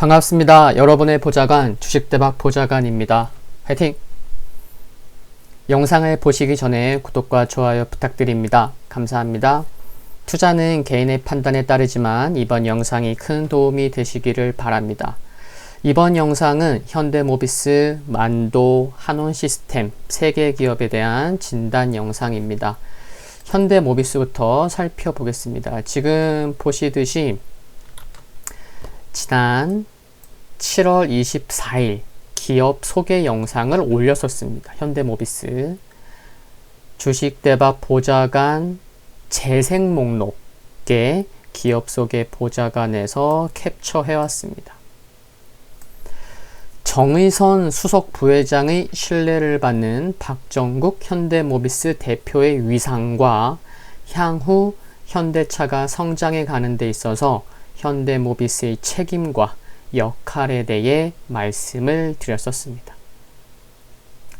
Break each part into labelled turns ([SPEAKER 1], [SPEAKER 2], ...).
[SPEAKER 1] 반갑습니다. 여러분의 보좌관 주식대박 보좌관입니다. 화이팅! 영상을 보시기 전에 구독과 좋아요 부탁드립니다. 감사합니다. 투자는 개인의 판단에 따르지만 이번 영상이 큰 도움이 되시기를 바랍니다. 이번 영상은 현대모비스, 만도, 한온시스템 3개 기업에 대한 진단 영상입니다. 현대모비스부터 살펴보겠습니다. 지금 보시듯이 지난 7월 24일 기업 소개 영상을 올렸었습니다. 현대모비스 주식대박 보좌관 재생 목록에 기업 소개 보좌관에서 캡처해왔습니다. 정의선 수석 부회장의 신뢰를 받는 박정국 현대모비스 대표의 위상과 향후 현대차가 성장해 가는 데 있어서 현대모비스의 책임과 역할에 대해 말씀을 드렸었습니다.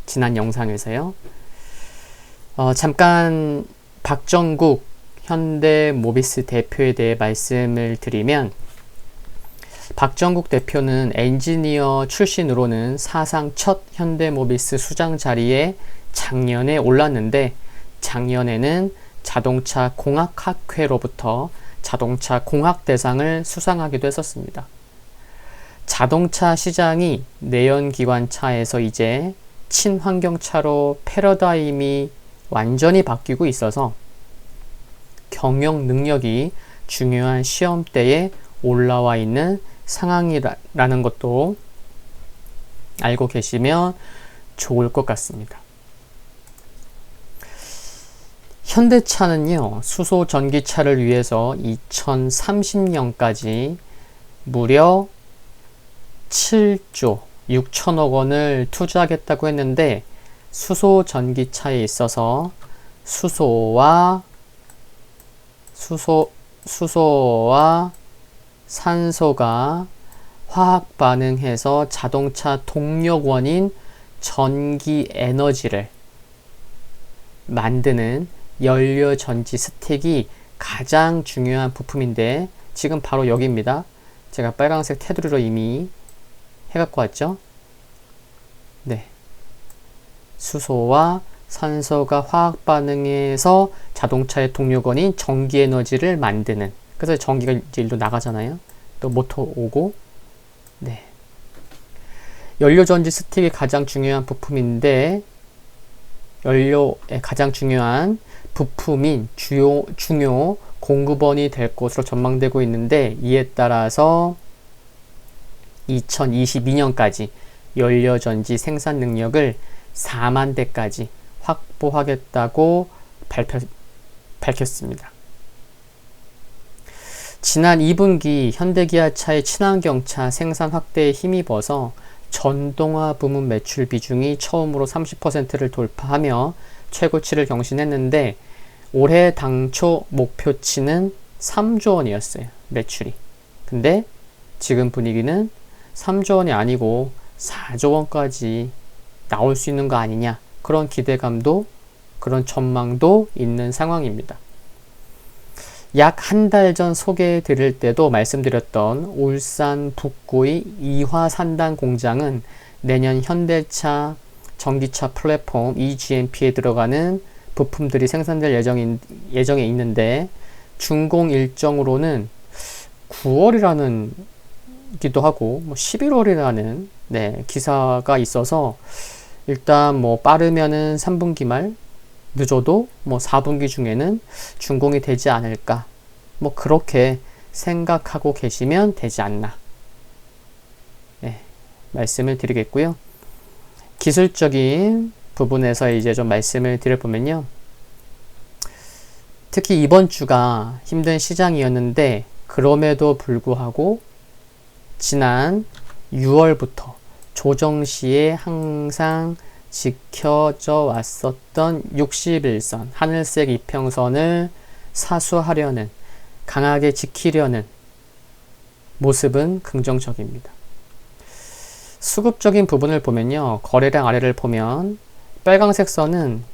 [SPEAKER 1] 지난 영상에서요. 잠깐 박정국 현대모비스 대표에 대해 말씀을 드리면, 박정국 대표는 엔지니어 출신으로는 사상 첫 현대모비스 수장 자리에 작년에 올랐는데, 작년에는 자동차 공학학회로부터 자동차 공학대상을 수상하기도 했었습니다. 자동차 시장이 내연기관차에서 이제 친환경차로 패러다임이 완전히 바뀌고 있어서 경영 능력이 중요한 시험대에 올라와 있는 상황이라는 것도 알고 계시면 좋을 것 같습니다. 현대차는요, 수소 전기차를 위해서 2030년까지 무려 7조 6천억 원을 투자하겠다고 했는데, 수소 전기차에 있어서 수소와 산소가 화학 반응해서 자동차 동력원인 전기 에너지를 만드는 연료 전지 스틱이 가장 중요한 부품인데, 지금 바로 여기입니다. 제가 빨간색 테두리로 이미 해갖고 왔죠. 네, 수소와 산소가 화학 반응해서 자동차의 동력원인 전기 에너지를 만드는, 그래서 전기가 이제 일로 나가잖아요. 또 모터 오고, 네, 연료 전지 스틱이 가장 중요한 부품인데, 연료의 가장 중요한 부품인 중요 공급원이 될 것으로 전망되고 있는데, 이에 따라서 2022년까지 연료전지 생산 능력을 4만 대까지 확보하겠다고 밝혔습니다. 지난 2분기 현대기아차의 친환경차 생산 확대에 힘입어서 전동화 부문 매출 비중이 처음으로 30%를 돌파하며 최고치를 경신했는데, 올해 당초 목표치는 3조 원이었어요. 매출이. 근데 지금 분위기는 3조 원이 아니고 4조 원까지 나올 수 있는 거 아니냐, 그런 기대감도, 그런 전망도 있는 상황입니다. 약 한 달 전 소개해 드릴 때도 말씀드렸던 울산 북구의 이화산단 공장은 내년 현대차 전기차 플랫폼 eGMP에 들어가는 부품들이 생산될 예정에 있는데, 준공 일정으로는 9월이라는 기도 하고 11월이라는 기사가 있어서, 일단 빠르면은 3분기 말, 늦어도 4분기 중에는 준공이 되지 않을까, 그렇게 생각하고 계시면 되지 않나, 말씀을 드리겠고요. 기술적인 부분에서 이제 좀 말씀을 드려보면요, 특히 이번 주가 힘든 시장이었는데, 그럼에도 불구하고 지난 6월부터 조정 시에 항상 지켜져 왔었던 61선 하늘색 이평선을 사수하려는, 강하게 지키려는 모습은 긍정적입니다. 수급적인 부분을 보면요, 거래량 아래를 보면 빨강색 선은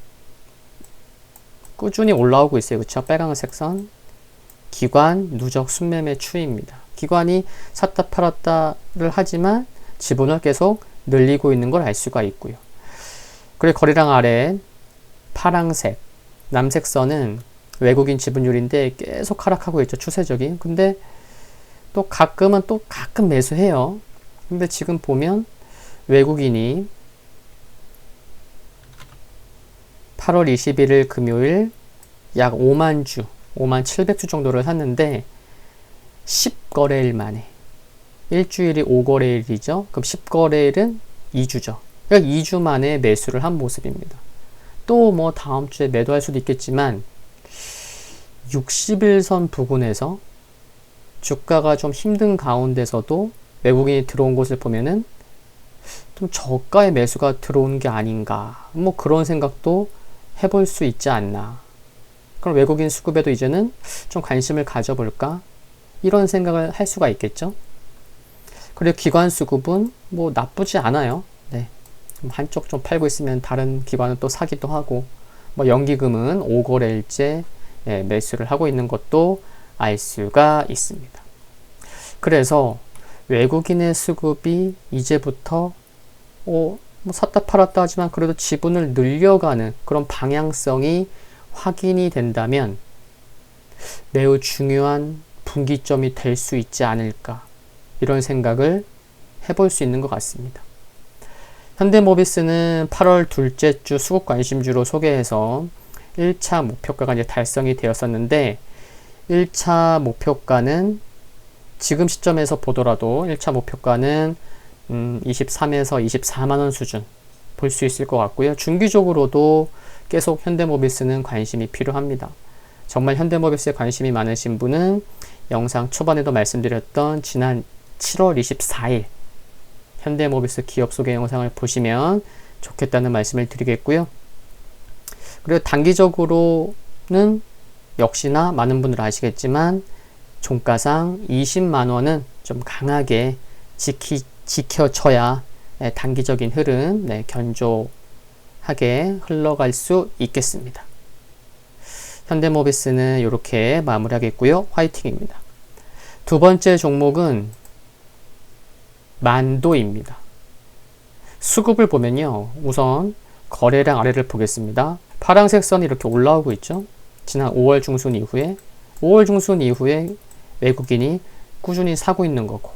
[SPEAKER 1] 꾸준히 올라오고 있어요. 그쵸? 빨강색 선 기관 누적 순매매 추이입니다. 기관이 샀다 팔았다를 하지만 지분을 계속 늘리고 있는 걸 알 수가 있고요. 그리고 거래량 아래 파랑색, 남색 선은 외국인 지분율인데 계속 하락하고 있죠. 추세적인. 근데 또 가끔 매수해요. 근데 지금 보면 외국인이 8월 21일 금요일 약 5만 주, 5만 700주 정도를 샀는데 10거래일 만에 일주일이 5거래일이죠. 그럼 10거래일은 2주죠. 그러니까 2주 만에 매수를 한 모습입니다. 또 뭐 다음 주에 매도할 수도 있겠지만 60일선 부근에서 주가가 좀 힘든 가운데서도 외국인이 들어온 곳을 보면은 좀 저가의 매수가 들어온 게 아닌가, 뭐 그런 생각도 해볼 수 있지 않나. 그럼 외국인 수급에도 이제는 좀 관심을 가져볼까, 이런 생각을 할 수가 있겠죠. 그리고 기관 수급은 뭐 나쁘지 않아요. 네. 한쪽 좀 팔고 있으면 다른 기관은 또 사기도 하고, 뭐 연기금은 5거래일째 매수를 하고 있는 것도 알 수가 있습니다. 그래서 외국인의 수급이 이제부터 뭐 샀다 팔았다 하지만 그래도 지분을 늘려가는 그런 방향성이 확인이 된다면 매우 중요한 분기점이 될 수 있지 않을까, 이런 생각을 해볼 수 있는 것 같습니다. 현대모비스는 8월 둘째 주 수급 관심주로 소개해서 1차 목표가가 이제 달성이 되었었는데, 1차 목표가는 지금 시점에서 보더라도 1차 목표가는 23에서 24만원 수준 볼 수 있을 것 같고요. 중기적으로도 계속 현대모비스는 관심이 필요합니다. 정말 현대모비스에 관심이 많으신 분은 영상 초반에도 말씀드렸던 지난 7월 24일 현대모비스 기업 소개 영상을 보시면 좋겠다는 말씀을 드리겠고요. 그리고 단기적으로는 역시나 많은 분들 아시겠지만 종가상 20만원은 좀 강하게 지켜져야 단기적인 흐름 견조하게 흘러갈 수 있겠습니다. 현대모비스는 이렇게 마무리하겠고요. 화이팅입니다. 두 번째 종목은 만도입니다. 수급을 보면요, 우선 거래량 아래를 보겠습니다. 파란색 선이 이렇게 올라오고 있죠. 지난 5월 중순 이후에 외국인이 꾸준히 사고 있는 거고,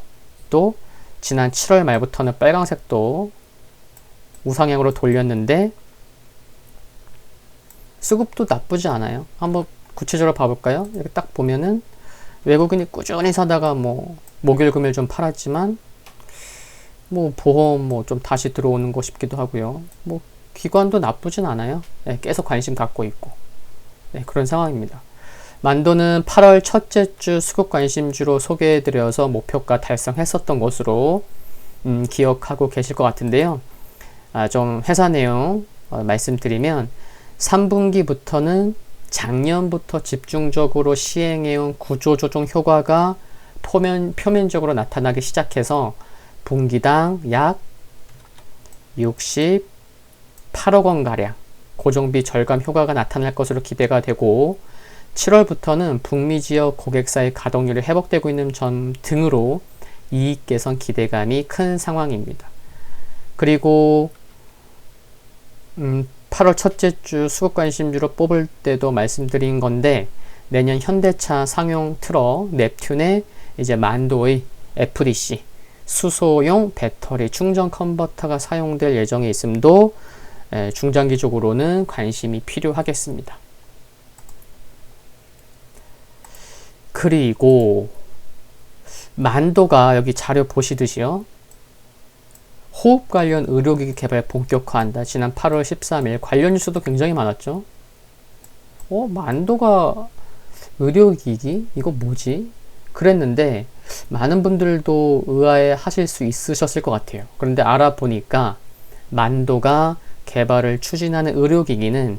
[SPEAKER 1] 또 지난 7월 말부터는 빨강색도 우상향으로 돌렸는데 수급도 나쁘지 않아요. 한번 구체적으로 봐볼까요? 이렇게 딱 보면은 외국인이 꾸준히 사다가 뭐 목요일 금요일 좀 팔았지만 뭐 보험 뭐 좀 다시 들어오는 거 싶기도 하고요. 뭐 기관도 나쁘진 않아요. 계속 관심 갖고 있고 그런 상황입니다. 만도는 8월 첫째 주 수급 관심주로 소개해드려서 목표가 달성했었던 것으로 기억하고 계실 것 같은데요. 좀 회사 내용 말씀드리면 3분기부터는 작년부터 집중적으로 시행해온 구조조정 효과가 표면적으로 나타나기 시작해서 분기당 약 68억 원가량 고정비 절감 효과가 나타날 것으로 기대가 되고, 7월부터는 북미 지역 고객사의 가동률이 회복되고 있는 점 등으로 이익 개선 기대감이 큰 상황입니다. 그리고 8월 첫째 주 수급 관심주로 뽑을 때도 말씀드린 건데, 내년 현대차 상용 트럭 넵튠에 이제 만도의 FDC 수소용 배터리 충전 컨버터가 사용될 예정에 있음도 중장기적으로는 관심이 필요하겠습니다. 그리고 만도가 여기 자료 보시듯이요, 호흡 관련 의료기기 개발 본격화한다. 지난 8월 13일 관련 뉴스도 굉장히 많았죠. 만도가 의료기기? 이거 뭐지? 그랬는데 많은 분들도 의아해 하실 수 있으셨을 것 같아요. 그런데 알아보니까 만도가 개발을 추진하는 의료기기는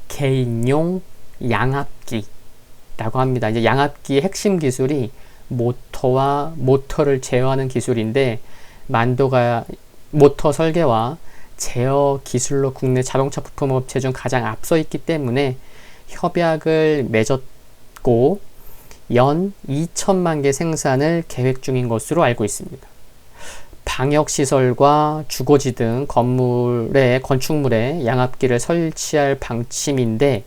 [SPEAKER 1] 개인용 양압기라고 합니다. 이제 양압기의 핵심 기술이 모터를 제어하는 기술인데, 만도가 모터 설계와 제어 기술로 국내 자동차 부품업체 중 가장 앞서 있기 때문에 협약을 맺었고, 연 2천만 개 생산을 계획 중인 것으로 알고 있습니다. 방역시설과 주거지 등 건축물에 양압기를 설치할 방침인데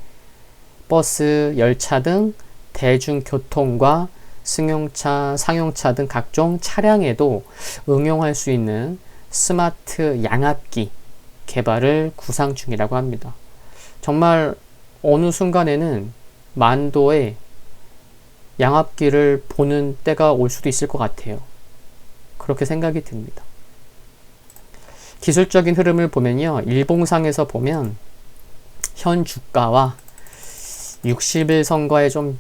[SPEAKER 1] 버스, 열차 등 대중교통과 승용차, 상용차 등 각종 차량에도 응용할 수 있는 스마트 양압기 개발을 구상 중이라고 합니다. 정말 어느 순간에는 만도의 양압기를 보는 때가 올 수도 있을 것 같아요. 그렇게 생각이 듭니다. 기술적인 흐름을 보면요. 일봉상에서 보면 현 주가와 60일선과의 좀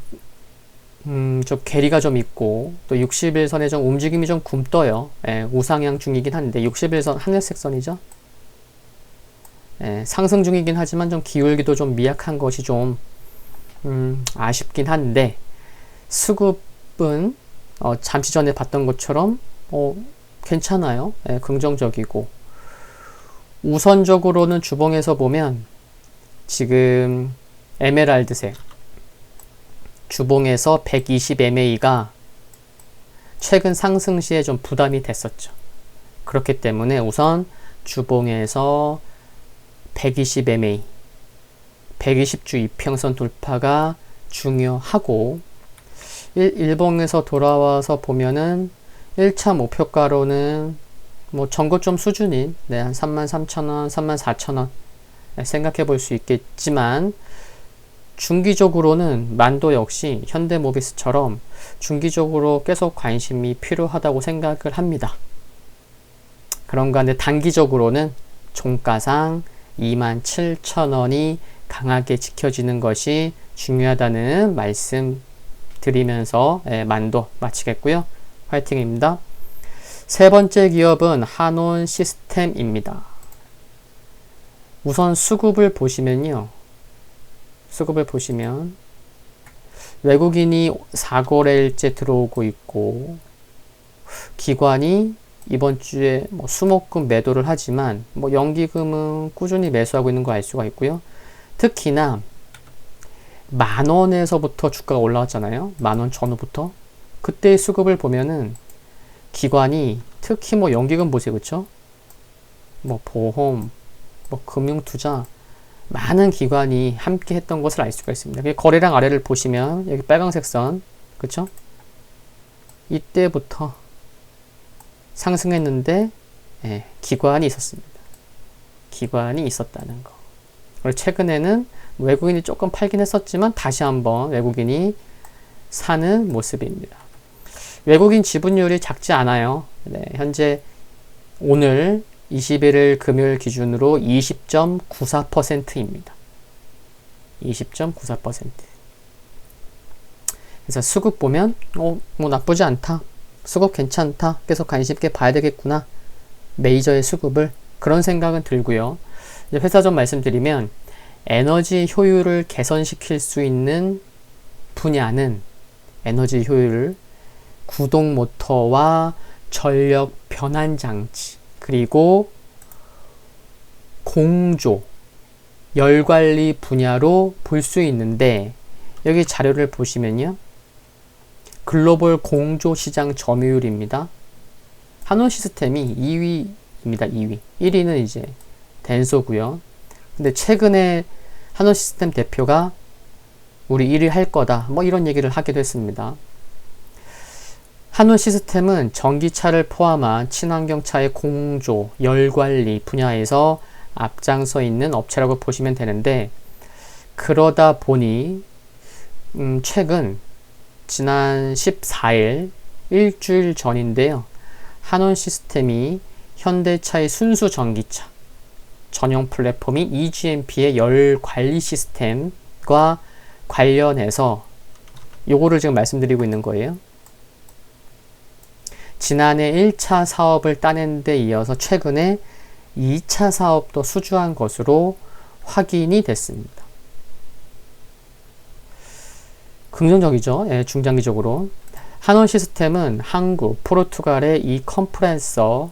[SPEAKER 1] 괴리가 좀 있고 또 60일선의 좀 움직임이 좀 굼떠요. 우상향 중이긴 한데 60일선 하늘색 선이죠. 상승 중이긴 하지만 좀 기울기도 좀 미약한 것이 좀 아쉽긴 한데 수급은 잠시 전에 봤던 것처럼 괜찮아요. 긍정적이고 우선적으로는 주봉에서 보면 지금 에메랄드색 주봉에서 120MA가 최근 상승 시에 좀 부담이 됐었죠. 그렇기 때문에 우선 주봉에서 120MA 120주 이평선 돌파가 중요하고 일봉에서 돌아와서 보면은 1차 목표가로는 뭐 전고점 수준인 한 33,000원, 34,000원 생각해 볼 수 있겠지만 중기적으로는 만도 역시 현대모비스처럼 중기적으로 계속 관심이 필요하다고 생각을 합니다. 그런가 하는데 단기적으로는 종가상 27,000원이 강하게 지켜지는 것이 중요하다는 말씀 드리면서 만도 마치겠고요. 화이팅입니다. 세 번째 기업은 한온 시스템입니다. 우선 수급을 보시면 외국인이 4거래일째 들어오고 있고 기관이 이번 주에 수목금 매도를 하지만 연기금은 꾸준히 매수하고 있는 거 알 수가 있고요. 특히나 10,000원에서부터 주가가 올라왔잖아요. 10,000원 전후부터. 그때의 수급을 보면은 기관이 특히 연기금 보세요. 그쵸? 보험, 금융투자 많은 기관이 함께 했던 것을 알 수가 있습니다. 거래량 아래를 보시면 여기 빨간색 선, 그쵸? 이때부터 상승했는데 기관이 있었습니다. 기관이 있었다는 거. 그리고 최근에는 외국인이 조금 팔긴 했었지만 다시 한번 외국인이 사는 모습입니다. 외국인 지분율이 작지 않아요. 현재 오늘 21일 금요일 기준으로 20.94%입니다. 20.94%. 그래서 수급 보면 나쁘지 않다. 수급 괜찮다. 계속 관심 있게 봐야 되겠구나. 메이저의 수급을 그런 생각은 들고요. 회사 좀 말씀드리면 에너지 효율을 개선시킬 수 있는 분야는 에너지 효율을 구동 모터와 전력 변환 장치 그리고 공조 열 관리 분야로 볼 수 있는데 여기 자료를 보시면요. 글로벌 공조 시장 점유율입니다. 한온 시스템이 2위입니다. 2위. 1위는 이제 덴소고요. 근데 최근에 한온 시스템 대표가 우리 1위 할 거다. 이런 얘기를 하기도 했습니다. 한온 시스템은 전기차를 포함한 친환경차의 공조, 열관리 분야에서 앞장서 있는 업체라고 보시면 되는데 그러다 보니 최근 지난 14일 일주일 전인데요. 한온 시스템이 현대차의 순수 전기차 전용 플랫폼인 eGMP의 열 관리 시스템과 관련해서 요거를 지금 말씀드리고 있는 거예요. 지난해 1차 사업을 따낸 데 이어서 최근에 2차 사업도 수주한 것으로 확인이 됐습니다. 긍정적이죠. 중장기적으로. 한온 시스템은 한국, 포르투갈의 이 컴프레서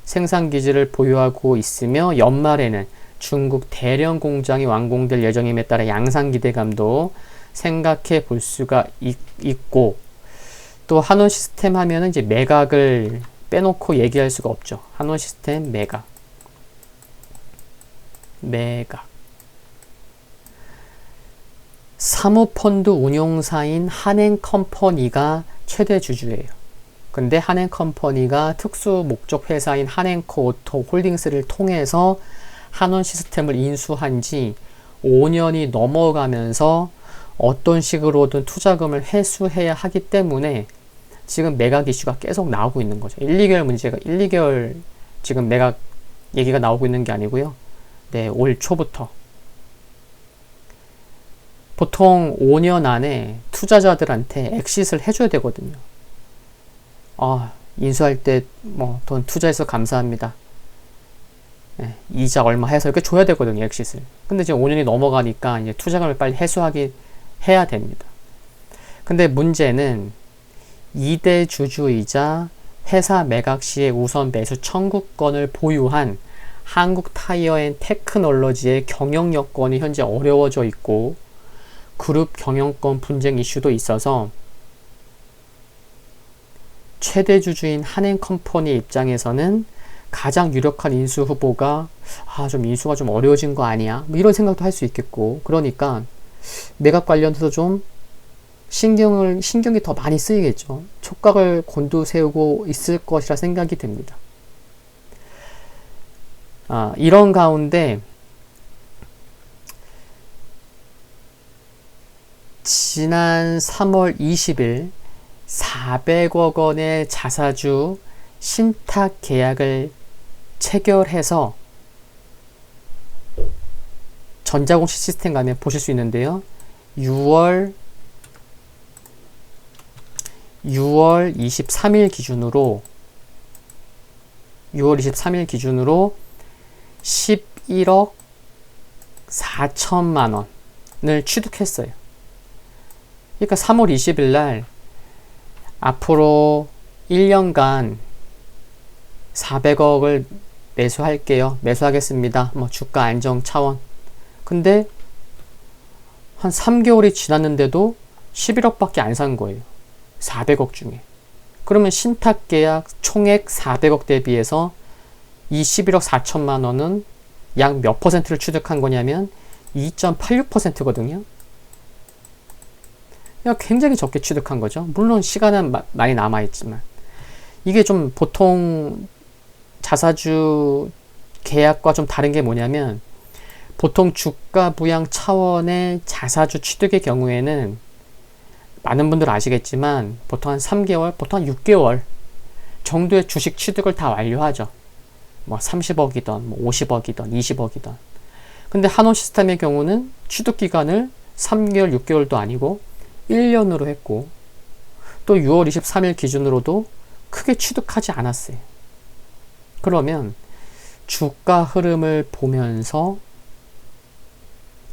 [SPEAKER 1] 생산기지를 보유하고 있으며 연말에는 중국 대령 공장이 완공될 예정임에 따라 양산 기대감도 생각해 볼 수가 있고, 또 한원 시스템 하면은 이제 매각을 빼놓고 얘기할 수가 없죠. 한원 시스템 매각. 사모펀드 운용사인 한행컴퍼니가 최대 주주예요. 근데 한행컴퍼니가 특수 목적 회사인 한행코오토 홀딩스를 통해서 한원 시스템을 인수한 지 5년이 넘어가면서 어떤 식으로든 투자금을 회수해야 하기 때문에 지금 매각 이슈가 계속 나오고 있는 거죠. 1, 2개월 문제가 1, 2개월 지금 매각 얘기가 나오고 있는 게 아니고요. 네, 올 초부터. 보통 5년 안에 투자자들한테 엑싯을 해줘야 되거든요. 인수할 때 뭐 돈 투자해서 감사합니다. 네, 이자 얼마 해서 이렇게 줘야 되거든요, 엑싯을. 근데 지금 5년이 넘어가니까 이제 투자금을 빨리 해야 됩니다. 근데 문제는 2대 주주이자 회사 매각 시에 우선 매수 청구권을 보유한 한국타이어앤테크놀로지의 경영 여건이 현재 어려워져 있고, 그룹 경영권 분쟁 이슈도 있어서 최대 주주인 한행컴퍼니 입장에서는 가장 유력한 인수 후보가 좀 인수가 좀 어려워진 거 아니야? 뭐 이런 생각도 할 수 있겠고, 그러니까 매각 관련해서 좀 신경이 더 많이 쓰이겠죠. 촉각을 곤두세우고 있을 것이라 생각이 듭니다. 이런 가운데 지난 3월 20일 400억 원의 자사주 신탁 계약을 체결해서 전자공시 시스템 가면 보실 수 있는데요. 6월 23일 기준으로 11억 4천만 원을 취득했어요. 그러니까 3월 20일 날 앞으로 1년간 400억을 매수하겠습니다. 뭐 주가 안정 차원. 근데 한 3개월이 지났는데도 11억밖에 안 산 거예요. 400억 중에. 그러면 신탁 계약 총액 400억 대비해서 이 11억 4천만 원은 약 몇 퍼센트를 취득한 거냐면 2.86%거든요. 굉장히 적게 취득한 거죠. 물론 시간은 많이 남아있지만. 이게 좀 보통 자사주 계약과 좀 다른 게 뭐냐면, 보통 주가 부양 차원의 자사주 취득의 경우에는 많은 분들 아시겠지만 보통 한 3개월, 보통 한 6개월 정도의 주식 취득을 다 완료하죠. 뭐 30억이던, 뭐 50억이던, 20억이던. 근데 한원 시스템의 경우는 취득 기간을 3개월, 6개월도 아니고 1년으로 했고, 또 6월 23일 기준으로도 크게 취득하지 않았어요. 그러면 주가 흐름을 보면서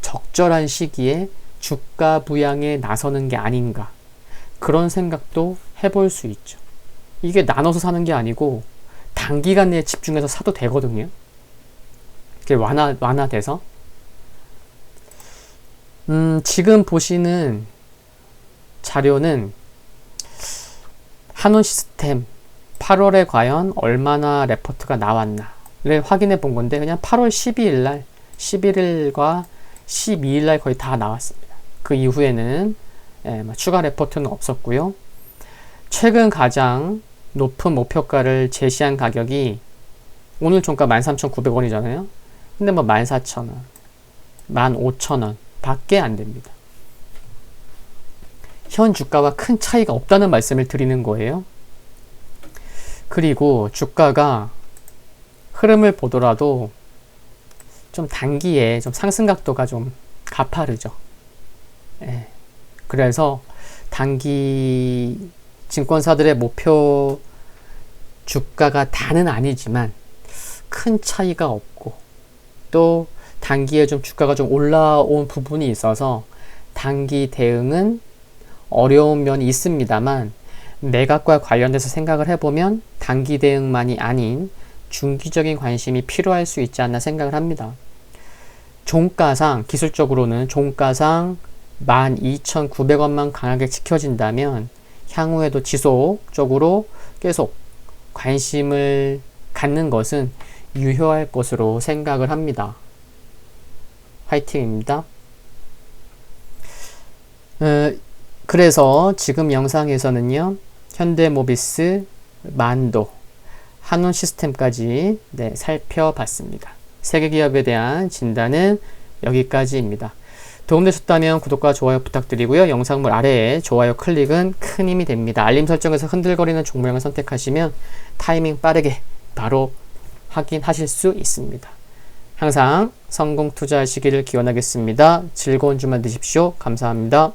[SPEAKER 1] 적절한 시기에 주가 부양에 나서는 게 아닌가, 그런 생각도 해볼 수 있죠. 이게 나눠서 사는 게 아니고 단기간 내에 집중해서 사도 되거든요. 이게 완화돼서. 지금 보시는 자료는 한원 시스템 8월에 과연 얼마나 레포트가 나왔나를 확인해 본 건데, 그냥 8월 12일 날, 11일과 12일 날 거의 다 나왔습니다. 그 이후에는 추가 레포트는 없었고요. 최근 가장 높은 목표가를 제시한 가격이 오늘 종가 13,900원이잖아요. 근데 뭐 14,000원, 15,000원 밖에 안 됩니다. 현 주가와 큰 차이가 없다는 말씀을 드리는 거예요. 그리고 주가가 흐름을 보더라도 좀 단기에 좀 상승 각도가 좀 가파르죠. 그래서 단기 증권사들의 목표 주가가 다는 아니지만 큰 차이가 없고, 또 단기에 좀 주가가 좀 올라온 부분이 있어서 단기 대응은 어려운 면이 있습니다만, 매각과 관련돼서 생각을 해보면 단기 대응만이 아닌 중기적인 관심이 필요할 수 있지 않나 생각을 합니다. 종가상, 기술적으로는 종가상 12,900원만 강하게 지켜진다면 향후에도 지속적으로 계속 관심을 갖는 것은 유효할 것으로 생각을 합니다. 화이팅입니다. 그래서 지금 영상에서는요, 현대모비스, 만도, 한온시스템까지 살펴봤습니다. 세계 기업에 대한 진단은 여기까지입니다. 도움되셨다면 구독과 좋아요 부탁드리고요. 영상물 아래에 좋아요 클릭은 큰 힘이 됩니다. 알림 설정에서 흔들거리는 종모양을 선택하시면 타이밍 빠르게 바로 확인하실 수 있습니다. 항상 성공 투자하시기를 기원하겠습니다. 즐거운 주말 되십시오. 감사합니다.